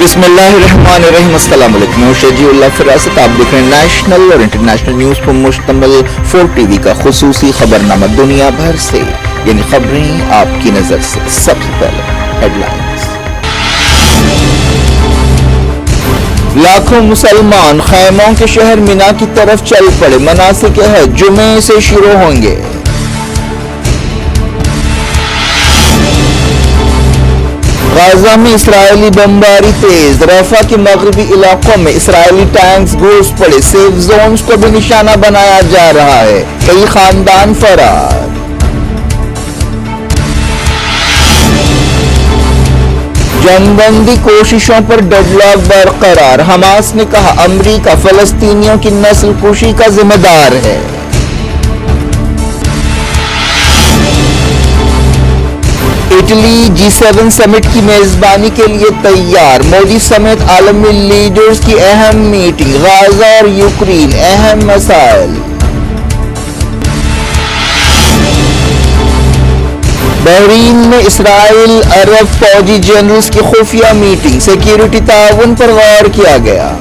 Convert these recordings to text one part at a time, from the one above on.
बिस्मिल्लाहिर्रहमानिर्रहीम। अस्सलाम वालेकुम। शजीउल्लाह फिरासत, आप देख रहे हैं नेशनल और इंटरनेशनल न्यूज़ पर मुश्तमिल 4 टीवी का खुसूसी खबरनामा दुनिया भर से, यानी खबरें आपकी नजर से। सबसे पहले हेडलाइंस। लाखों मुसलमान खैमों के शहर मिना की तरफ चल पड़े। मनासिक हज जुमे से शुरू होंगे। गाजा में इसराइली बमबारी तेज। रफा के मगरबी इलाकों में इसराइली टैंक्स घुस पड़े। सेफ जोन्स को भी निशाना बनाया जा रहा है। कई खानदान फरार। जंगबंदी कोशिशों पर डेडलॉक बरकरार। हमास ने कहा अमरीका फलस्तीनियों की नस्ल कुशी का जिम्मेदार है। इटली G7 समिट की मेजबानी के लिए तैयार। मोदी समेत आलमी लीडर्स की अहम मीटिंग। गाजा और यूक्रेन अहम मसाइल। बहरीन में इसराइल अरब फौजी जनरल्स की खुफिया मीटिंग। सिक्योरिटी ताउन पर गौर किया गया।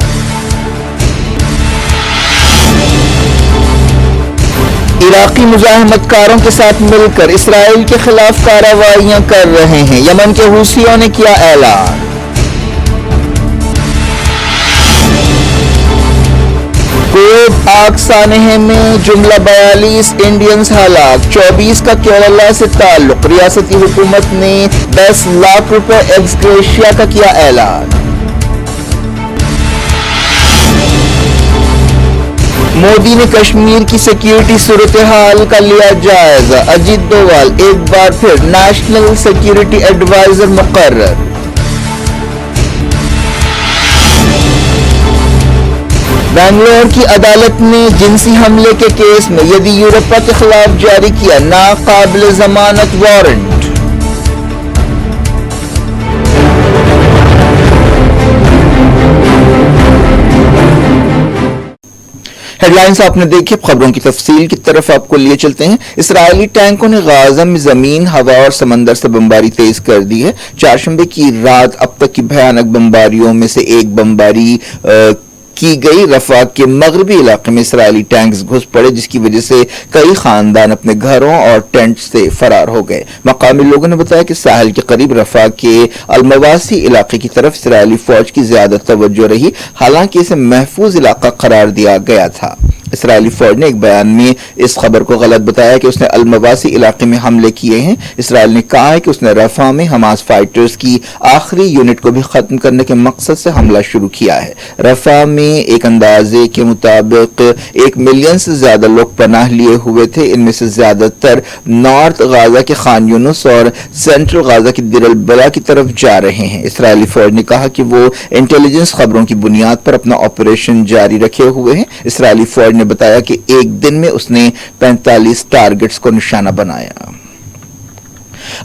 इराकी मुजाहिमतकारों के साथ मिलकर इसराइल के खिलाफ कार्रवाइयां कर रहे हैं। यमन के हूसियों ने किया ऐलान। कोब आग सानहे में जुमला 42 इंडियंस हलाक। 24 का केरला से ताल्लुक। रियासती हुकूमत ने 10 लाख रुपए एक्स ग्रेशिया का किया ऐलान। मोदी ने कश्मीर की सिक्योरिटी सूरत हाल का लिया जायजा। अजीत डोवाल एक बार फिर नेशनल सिक्योरिटी एडवाइजर मुकर्रर। बेंगलोर की अदालत ने जिनसी हमले के केस में येदियुरप्पा के खिलाफ जारी किया नाकाबिल जमानत वारंट। हेडलाइंस आपने देखी। खबरों की तफसील की तरफ आपको लिए चलते हैं। इसराइली टैंकों ने गाजा में जमीन, हवा और समंदर से बमबारी तेज कर दी है। चारशंबे की रात अब तक की भयानक बमबारियों में से एक बमबारी की गई। रफा के मगरबी इलाके में इसराइली टैंक्स घुस पड़े, जिसकी वजह से कई खानदान अपने घरों और टेंट से फरार हो गए। मकामी लोगों ने बताया कि साहिल के करीब रफा के अलमवासी इलाके की तरफ इसराइली फौज की ज्यादा तवज्जो रही, हालांकि इसे महफूज इलाका करार दिया गया था। इसराइली फौज ने एक बयान में इस खबर को गलत बताया कि उसने अलमवासी इलाके में हमले किए हैं। इसराइल ने कहा है कि उसने रफा में हमास फाइटर्स की आखिरी यूनिट को भी खत्म करने के मकसद से हमला शुरू किया है। रफा में एक अंदाजे के मुताबिक 1 मिलियन से ज्यादा लोग पनाह लिए हुए थे। इनमें से ज्यादातर नॉर्थ गाजा के खान यूनुस और सेंट्रल गाजा की दिर अल बला की तरफ जा रहे हैं। इसराइली फौज ने कहा कि वो इंटेलिजेंस खबरों की बुनियाद पर अपना ऑपरेशन जारी रखे हुए हैं। इसराइली फौज ने बताया कि एक दिन में उसने 45 टारगेट्स को निशाना बनाया।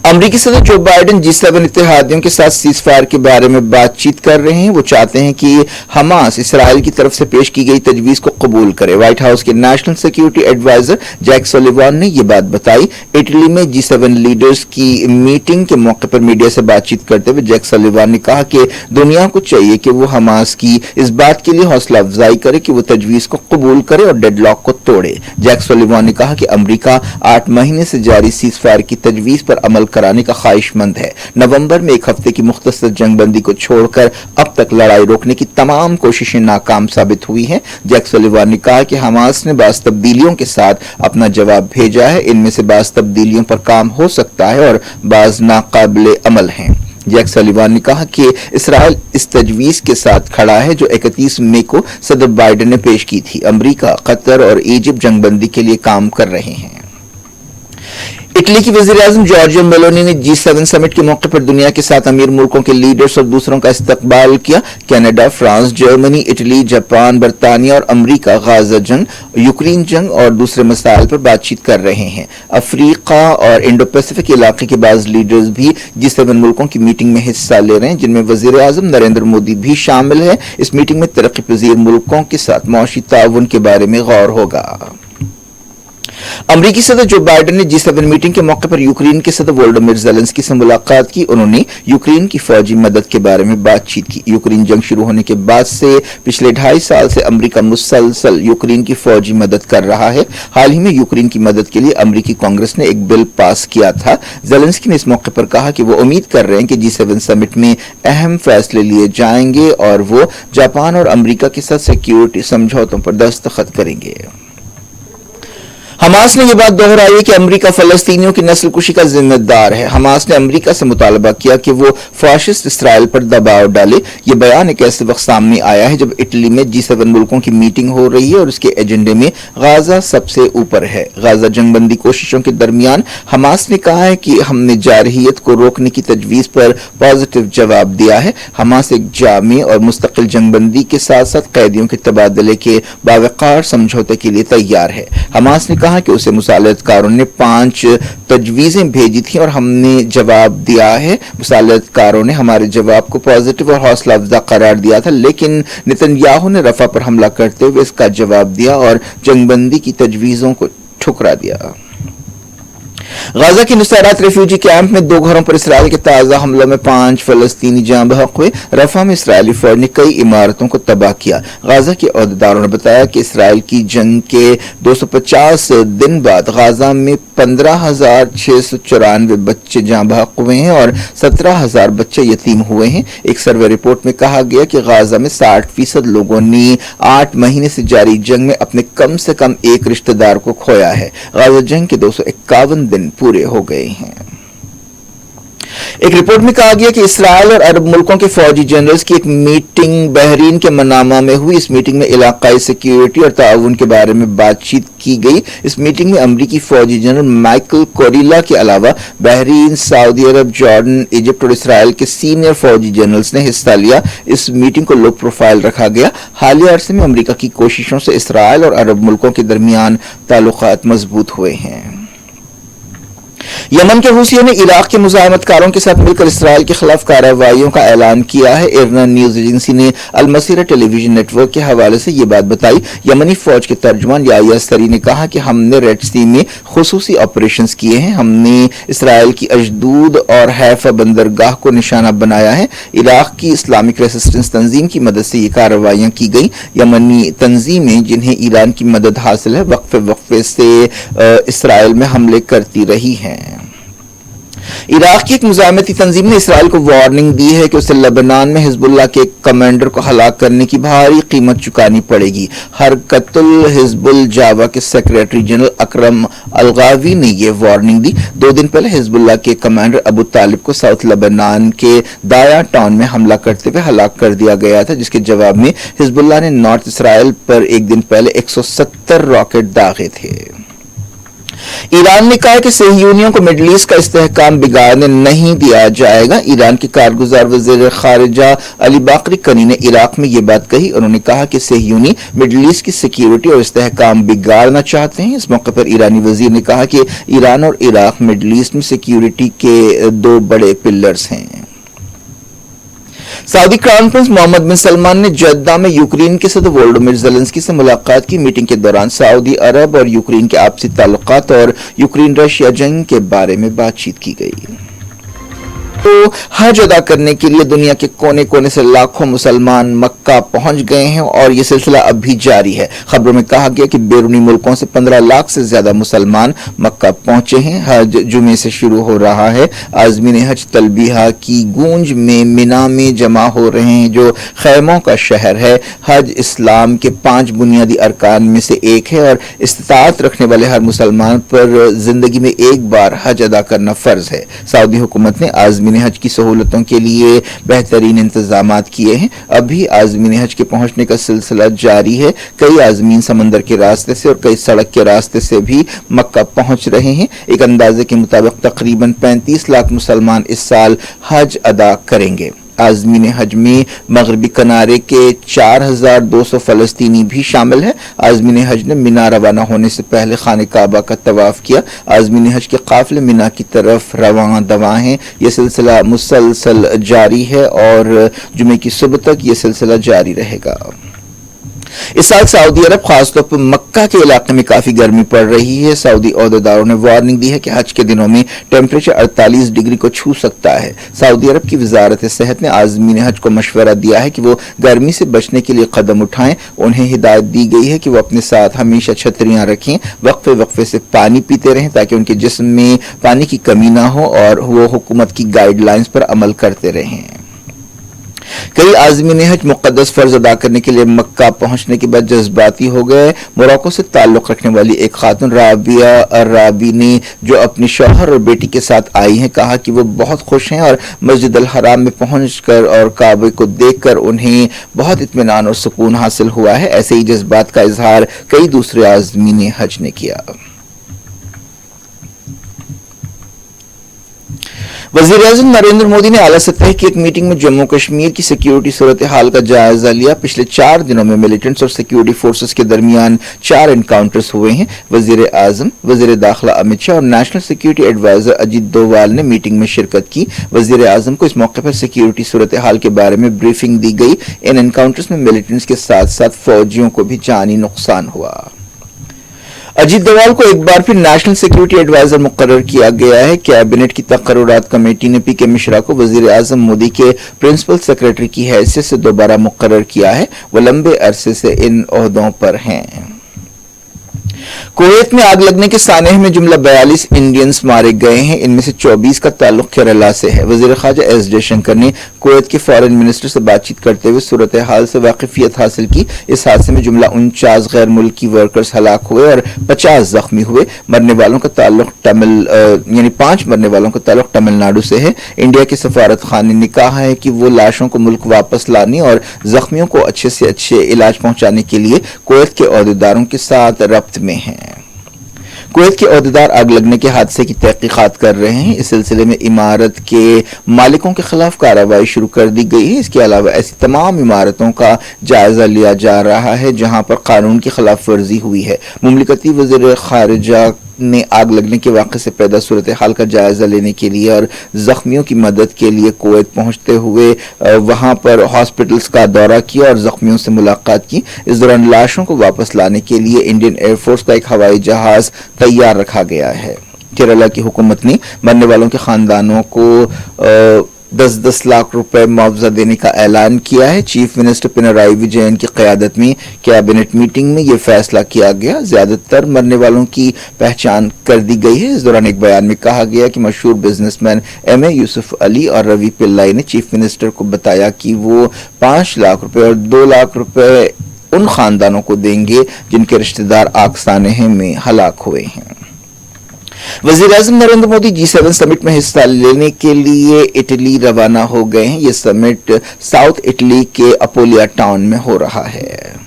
अमरीकी सदर जो बाइडेन G7 इत्तेहादियों के साथ सीज फायर के बारे में बातचीत कर रहे हैं। वो चाहते हैं कि हमास इसराइल की तरफ से पेश की गई तजवीज को कबूल करे। व्हाइट हाउस के national security adviser Jake Sullivan ने यह बात बताई। इटली में G7 लीडर्स की मीटिंग के मौके पर मीडिया से बातचीत करते हुए जैक सुलिवान ने कहा कि दुनिया को चाहिए कि वो हमास की इस बात के लिए हौसला अफजाई करे कि वो तजवीज को कबूल करे और डेडलॉक को तोड़े। जैक सुलिवान ने कहा कि अमरीका 8 महीने से जारी सीज फायर की तजवीज पर अमल कराने का ख्वाहिशमंद है। नवंबर में 1 हफ्ते की मुख्तसर जंगबंदी को छोड़कर अब तक लड़ाई रोकने की तमाम कोशिशें नाकाम साबित हुई हैं। जैक सुलिवान ने कहा कि हमास ने बाज़ तब्दीलियों के साथ अपना जवाब भेजा है। इनमें से बाज़ तब्दीलियों पर काम हो सकता है और बाज़ नाकाबिले अमल हैं। जैक सुलिवान ने कहा कि इसराइल इस तजवीज के साथ खड़ा है जो 31 मई को सदर बाइडेन ने पेश की थी। अमरीका, कतर और इजिप्ट जंगबंदी के लिए काम कर रहे हैं। इटली की वज़ीर-ए-आज़म जॉर्जिया मेलोनी ने G7 समिट के मौके पर दुनिया के 7 अमीर मुल्कों के लीडर्स और दूसरों का इस्तकबाल किया। Canada, France, Germany, Italy, Japan, बरतानिया और अमरीका गाजा जंग, यूक्रेन जंग और दूसरे मसाइल पर बातचीत कर रहे हैं। अफ्रीका और इंडो पैसिफिक इलाके के बाज़ लीडर्स भी G7 मुल्कों की मीटिंग में हिस्सा ले रहे हैं, जिनमें वज़ीर-ए-आज़म नरेंद्र मोदी भी शामिल है। इस मीटिंग में तरक्की पजीर मुल्कों के साथ मौशी ताउन के बारे में गौर होगा। अमरीकी सदर जो बाइडेन ने G7 मीटिंग के मौके पर यूक्रेन के सदर वोलोडिमिर ज़ेलेंस्की से मुलाकात की। उन्होंने यूक्रेन की फौजी मदद के बारे में बातचीत की। यूक्रेन जंग शुरू होने के बाद से पिछले 2.5 साल से अमेरिका मुसलसल यूक्रेन की फौजी मदद कर रहा है। हाल ही में यूक्रेन की मदद के लिए अमेरिकी कांग्रेस ने एक बिल पास किया था। ज़ेलेंस्की ने इस मौके पर कहा कि वो उम्मीद कर रहे हैं कि G7 समिट में अहम फैसले लिए जाएंगे और वो जापान और अमेरिका के साथ सिक्योरिटी समझौतों पर दस्तखत करेंगे। हमास ने यह बात दोहराई है कि अमेरिका फलस्तीनियों की नस्ल कुशी का जिम्मेदार है। हमास ने अमेरिका से मुतालबा किया कि वो फाशिस्ट इसराइल पर दबाव डाले। ये बयान एक ऐसे वक्त सामने आया है जब इटली में G7 मुल्कों की मीटिंग हो रही है और उसके एजेंडे में गाजा सबसे ऊपर है। गाजा जंगबंदी कोशिशों के दरमियान हमास ने कहा है कि हमने जारहियत को रोकने की तजवीज पर पॉजिटिव जवाब दिया है। हमास एक जामी और मुस्तकिल जंगबंदी के साथ साथ कैदियों के तबादले के बावकार समझौते के लिए तैयार है। हमास ने कहा कि उसे मुसालतकारों ने 5 तजवीजें भेजी थी और हमने जवाब दिया है। मुसालतकारों ने हमारे जवाब को पॉजिटिव और हौसला अफजा करार दिया था, लेकिन नेतन्याहू ने रफा पर हमला करते हुए इसका जवाब दिया और जंगबंदी की तजवीजों को ठुकरा दिया। गाजा के नुसैरात रेफ्यूजी कैंप में 2 घरों पर इसराइल के ताजा हमलों में 5 फलस्तीनी जाँ बहक हुए। रफा में इसराइली फौज ने कई इमारतों को तबाह किया। गाजा के अहदेदारों ने बताया कि इसराइल की जंग के 250 दिन बाद गाजा में 15,694 बच्चे जाँ बहक हुए हैं और 17,000 बच्चे यतीम हुए हैं। एक सर्वे रिपोर्ट में कहा गया कि गाजा में 60% लोगों ने 8 महीने से जारी जंग में अपने कम से कम एक रिश्तेदार को खोया है। गाजा जंग के 251 दिन पूरे हो गए हैं। एक रिपोर्ट में कहा गया कि इसराइल और अरब मुल्कों के फौजी जनरल्स की एक मीटिंग बहरीन के मनामा में हुई। इस मीटिंग में इलाकाई सिक्योरिटी और ताउन के बारे में बातचीत की गई। इस मीटिंग में अमरीकी फौजी जनरल माइकल कोरिला के अलावा बहरीन, सऊदी अरब, जॉर्डन, इजिप्ट और इसराइल के सीनियर फौजी जनरल्स ने हिस्सा लिया। इस मीटिंग को लो प्रोफाइल रखा गया। हालिया अरसे में अमरीका की कोशिशों से इसराइल और अरब मुल्कों के दरमियान ताल्लुकात मजबूत हुए हैं। यमन के हुसियों ने इराक के मुजाहिमतकारों के साथ मिलकर इसराइल के खिलाफ कार्रवाइयों का ऐलान किया है। इरना न्यूज एजेंसी ने अलमसीरा टेलीविजन नेटवर्क के हवाले से ये बात बताई। यमनी फौज के तर्जुमान याहिया सरी ने कहा कि हमने रेड सी में खुसूसी ऑपरेशंस किए हैं। हमने इसराइल की अशदूद और हैफा बंदरगाह को निशाना बनाया है। इराक की इस्लामिक रेसिस्टेंस तंजीम की मदद से ये कार्रवाइयां की गई। यमनी तंजीमें जिन्हें ईरान की मदद हासिल है वक्फे से इसराइल में हमले करती रही हैं। इराक की एक मुजाहिमती तंजीम ने इसराइल को वार्निंग दी है कि उसे लेबनान में हिजबुल्लाह के कमांडर को हलाक करने की भारी कीमत चुकानी पड़ेगी। हरकतुल हिजबुल जावा के सेक्रेटरी जनरल अकरम अलगावी ने यह वार्निंग दी। 2 दिन पहले हिजबुल्लाह के कमांडर अबू तालिब को साउथ लेबनान के दाया टाउन में हमला करते हुए हलाक कर दिया गया था, जिसके जवाब में हिजबुल्लाह ने नॉर्थ इसराइल पर एक दिन पहले 170 रॉकेट दागे थे। ईरान ने कहा कि सहयूनियों को मिडल ईस्ट का इस्तेहकाम बिगाड़ने नहीं दिया जाएगा। ईरान के कारगुजार वज़ीर खारिजा अली बाकरी कनी ने इराक में ये बात कही। उन्होंने कहा कि सहयूनी मिडल ईस्ट की सिक्योरिटी और इस्तेहकाम बिगाड़ना चाहते हैं। इस मौके पर ईरानी वज़ीर ने कहा कि ईरान और इराक मिडल ईस्ट में सिक्योरिटी के 2 बड़े पिलर्स हैं। सऊदी क्राउन प्रिंस मोहम्मद बिन सलमान ने जद्दा में यूक्रेन के सदर वोलोडिमिर ज़ेलेंस्की से मुलाकात की। मीटिंग के दौरान सऊदी अरब और यूक्रेन के आपसी ताल्लुकात और यूक्रेन रशिया जंग के बारे में बातचीत की गई। तो हज अदा करने के लिए दुनिया के कोने कोने से लाखों मुसलमान मक्का पहुंच गए हैं और यह सिलसिला अब भी जारी है। खबरों में कहा गया कि बैरूनी मुल्कों से 15 लाख से ज्यादा मुसलमान मक्का पहुंचे हैं। हज जुमे से शुरू हो रहा है। आज़मीन हज तलबिया की गूंज में मिना में जमा हो रहे हैं, जो खैमों का शहर है। हज इस्लाम के 5 बुनियादी अरकान में से एक है और इस्तिताअत रखने वाले हर मुसलमान पर जिंदगी में एक बार हज अदा करना फर्ज है। सऊदी हुकूमत ने आज़मीन हज की सहूलतों के लिए बेहतरीन इंतजामात किए हैं। अभी आज़मीन हज के पहुंचने का सिलसिला जारी है। कई आज़मीन समंदर के रास्ते से और कई सड़क के रास्ते से भी मक्का पहुंच रहे हैं। एक अंदाजे के मुताबिक तकरीबन 35 लाख मुसलमान इस साल हज अदा करेंगे। आज़मीन हज में मगरबी किनारे के 4,200 फलस्तीनी भी शामिल है। आज़मीन हज ने मिना रवाना होने से पहले खाने काबा का तवाफ किया। आज़मीन हज के काफिले मिना की तरफ रवाना दवा हैं। यह सिलसिला मुसलसल जारी है और जुमे की सुबह तक यह सिलसिला जारी रहेगा। इस साल सऊदी अरब खासतौर पर मक्का के इलाके में काफी गर्मी पड़ रही है। सऊदी ओहदेदारों ने वार्निंग दी है कि हज के दिनों में टेम्परेचर 48 डिग्री को छू सकता है। सऊदी अरब की वजारत सेहत ने आज़मीन हज को मशवरा दिया है कि वो गर्मी से बचने के लिए कदम उठाएं। उन्हें हिदायत दी गई है कि वो अपने साथ हमेशा छतरियां रखें, वक्फे वक्फे से पानी पीते रहें ताकि उनके जिस्म में पानी की कमी ना हो और वो हुकूमत की गाइडलाइंस पर अमल करते रहें। कई आज़मीन हज मुक़द्दस फर्ज अदा करने के लिए मक्का पहुंचने के बाद जज्बाती हो गए। मोरक्को से ताल्लुक़ रखने वाली एक खातून राबिया अर्राबी ने जो अपने शौहर और बेटी के साथ आई हैं, कहा कि वो बहुत खुश हैं और मस्जिद अल हराम में पहुंचकर और काबे को देखकर उन्हें बहुत इत्मीनान और सुकून हासिल हुआ है। ऐसे ही जज्बात का इजहार कई दूसरे आज़मीन हज ने किया। वज़ीर-ए-आज़म नरेंद्र मोदी ने आला सतह की एक मीटिंग में जम्मू कश्मीर की सिक्योरिटी सूरत हाल का जायजा लिया। पिछले 4 दिनों में मिलिटेंट्स और सिक्योरिटी फोर्सेस के दरमियान 4 एनकाउंटर्स हुए हैं। वज़ीर-ए-आज़म, वज़ीर दाखिला अमित शाह और national security adviser Ajit Doval ने मीटिंग में शिरकत की। वज़ीर-ए-आज़म को इस मौके पर सिक्योरिटी सूरत हाल के बारे में ब्रीफिंग दी गई। इन एनकाउंटर्स में मिलिटेंट्स के साथ साथ फौजियों को भी जानी नुकसान हुआ। अजीत डोवाल को एक बार फिर नेशनल सिक्योरिटी एडवाइजर मुकर्रर किया गया है। कैबिनेट की तकर्रुरात कमेटी ने पीके मिश्रा को वज़ीर आज़म मोदी के प्रिंसिपल सेक्रेटरी की हैसियत से दोबारा मुकर्रर किया है। वो लंबे अरसे से इन ओहदों पर हैं। कुवैत में आग लगने के सानेह में जुमला 42 इंडियंस मारे गए हैं। इनमें से 24 का ताल्लुक केरला से है। वज़ीर ख़ारजा एस जयशंकर ने कुवैत के फॉरेन मिनिस्टर से बातचीत करते हुए सूरत हाल से वाकिफियत हासिल की। इस हादसे में जुमला 49 गैर मुल्की वर्कर्स हलाक हुए और 50 जख्मी हुए। मरने वालों का ताल्लुक 5 मरने वालों का ताल्लुक तमिलनाडु से है। इंडिया के सफारत खाने ने कहा है कि वो लाशों को मुल्क वापस लाने और जख्मियों को अच्छे से अच्छे इलाज पहुंचाने के लिए कुवैत के ओहदेदारों के साथ रब्त में हैं। कुवैत के ओहदेदार आग लगने के हादसे की तहकीकात कर रहे हैं। इस सिलसिले में इमारत के मालिकों के खिलाफ कार्रवाई शुरू कर दी गई है। इसके अलावा ऐसी तमाम इमारतों का जायजा लिया जा रहा है जहां पर कानून की खिलाफ वर्जी हुई है। मुमलिकती वज़ीर ख़ारिजा ने आग लगने के वाक़े से पैदा सूरत हाल का जायजा लेने के लिए और जख्मियों की मदद के लिए कुवैत पहुंचते हुए वहां पर हॉस्पिटल्स का दौरा किया और जख्मियों से मुलाकात की। इस दौरान लाशों को वापस लाने के लिए इंडियन एयरफोर्स का एक हवाई जहाज तैयार रखा गया है। केरला की हुकूमत ने मरने वालों के खानदानों को 10-10 लाख रुपए मुआवजा देने का ऐलान किया है। चीफ मिनिस्टर पिनराई विजयन की क़यादत में कैबिनेट मीटिंग में यह फैसला किया गया। ज्यादातर मरने वालों की पहचान कर दी गई है। इस दौरान एक बयान में कहा गया कि मशहूर बिजनेसमैन M.A. यूसुफ अली और रवि पिल्लाई ने चीफ मिनिस्टर को बताया कि वो 5 लाख रुपए और 2 लाख रुपए उन खानदानों को देंगे जिनके रिश्तेदार आग सानेह में हलाक हुए हैं। वज़ीर-ए-आज़म नरेंद्र मोदी G7 समिट में हिस्सा लेने के लिए इटली रवाना हो गए हैं। यह समिट साउथ इटली के अपोलिया टाउन में हो रहा है।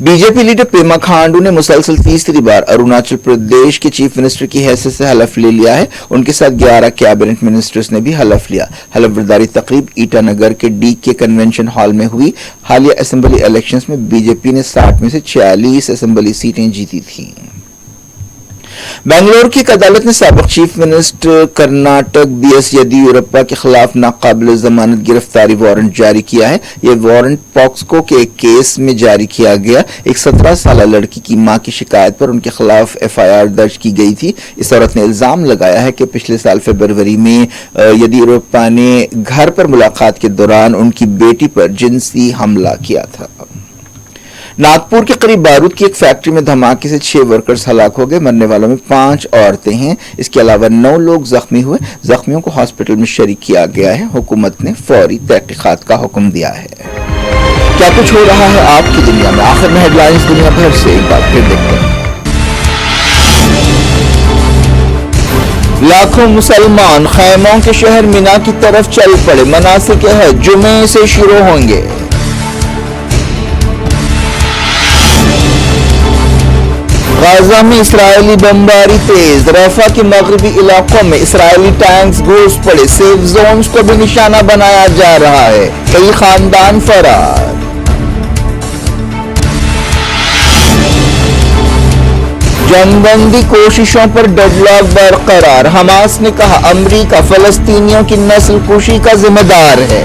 बीजेपी लीडर पेमा खांडू ने मुसलसल तीसरी बार अरुणाचल प्रदेश के चीफ मिनिस्टर की हैसियत से हलफ ले लिया है। उनके साथ 11 कैबिनेट मिनिस्टर्स ने भी हलफ लिया। हलफ बर्दारी तकरीब ईटानगर के DK कन्वेंशन हॉल में हुई। हालिया असेंबली इलेक्शंस में बीजेपी ने 60 में से 46 असेंबली सीटें जीती थीं। बेंगलुरु की एक अदालत ने साबिक chief minister Karnataka BS Yediyurappa के खिलाफ नाकाबिल जमानत गिरफ्तारी वारंट जारी किया है। यह वारंट पॉक्सको के एक केस में जारी किया गया। एक 17 साल लड़की की मां की शिकायत पर उनके खिलाफ FIR दर्ज की गई थी। इस औरत ने इल्जाम लगाया है कि पिछले साल फरवरी में येदियुरप्पा ने घर पर मुलाकात के दौरान उनकी बेटी पर जिनसी हमला किया था। नागपुर के करीब बारूद की एक फैक्ट्री में धमाके से 6 वर्कर्स हलाक हो गए। मरने वालों में 5 औरतें हैं। इसके अलावा 9 लोग जख्मी हुए। जख्मियों को हॉस्पिटल में शरीक किया गया है। हुकूमत ने फौरी तहकीकात का हुक्म दिया है। क्या कुछ हो रहा है आपकी दुनिया में? आखिर में हेडलाइंस दुनिया भर से एक बार फिर देखते हैं। लाखों मुसलमान खैमों के शहर मिना की तरफ चल पड़े। मनासिक हज जुमे से शुरू होंगे। गाजा में इसराइली बमबारी तेज। रफा के मगरबी इलाकों में इसराइली टैंक्स घुस पड़े। सेफ जोन्स को भी निशाना बनाया जा रहा है। कई खानदान फरार। जंगबंदी कोशिशों पर डेडलॉक बरकरार। हमास ने कहा अमेरिका फलस्तीनियों की नस्ल कुशी का जिम्मेदार है।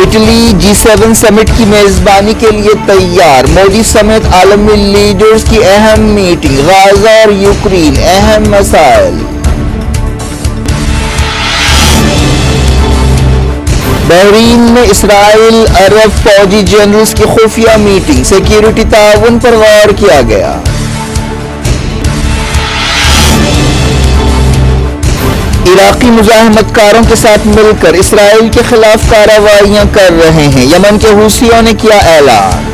اٹلی G7 سمٹ کی میزبانی کے لیے تیار، مودی سمیت عالمی لیڈرز کی اہم میٹنگ، غزہ اور یوکرین اہم مسائل۔ بحرین میں اسرائیل عرب فوجی جنرلز کی خفیہ میٹنگ، سیکیورٹی تعاون پر غور کیا گیا۔ عراقی مزاحمت کاروں کے ساتھ مل کر اسرائیل کے خلاف کارروائیاں کر رہے ہیں، یمن کے حوثیوں نے کیا اعلان۔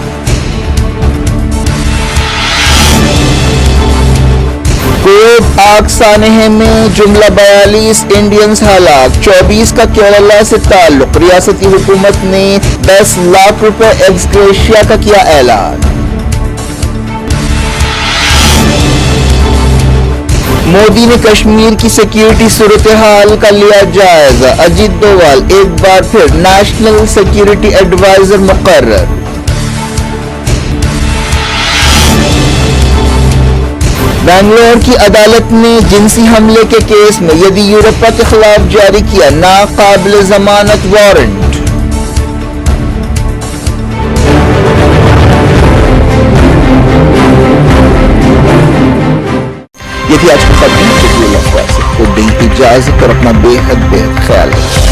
کویت آگ سانحے میں جملہ 42 انڈینز ہلاک، 24 کا کیرالہ سے تعلق، ریاستی حکومت نے 10 لاکھ روپے ایکس گریشیا کا کیا اعلان۔ مودی نے کشمیر کی سیکیورٹی صورتحال کا لیا جائزہ، اجیت ڈووال ایک بار پھر نیشنل سیکیورٹی ایڈوائزر مقرر۔ بنگلور کی عدالت نے جنسی حملے کے کیس میں یدیورپا کے خلاف جاری کیا ناقابل ضمانت وارنٹ۔ یہ تھی آج کی خبریں، شکریہ اللہ خیر سے، کو دیں اجازت اور اپنا بے حد خیال رکھیں۔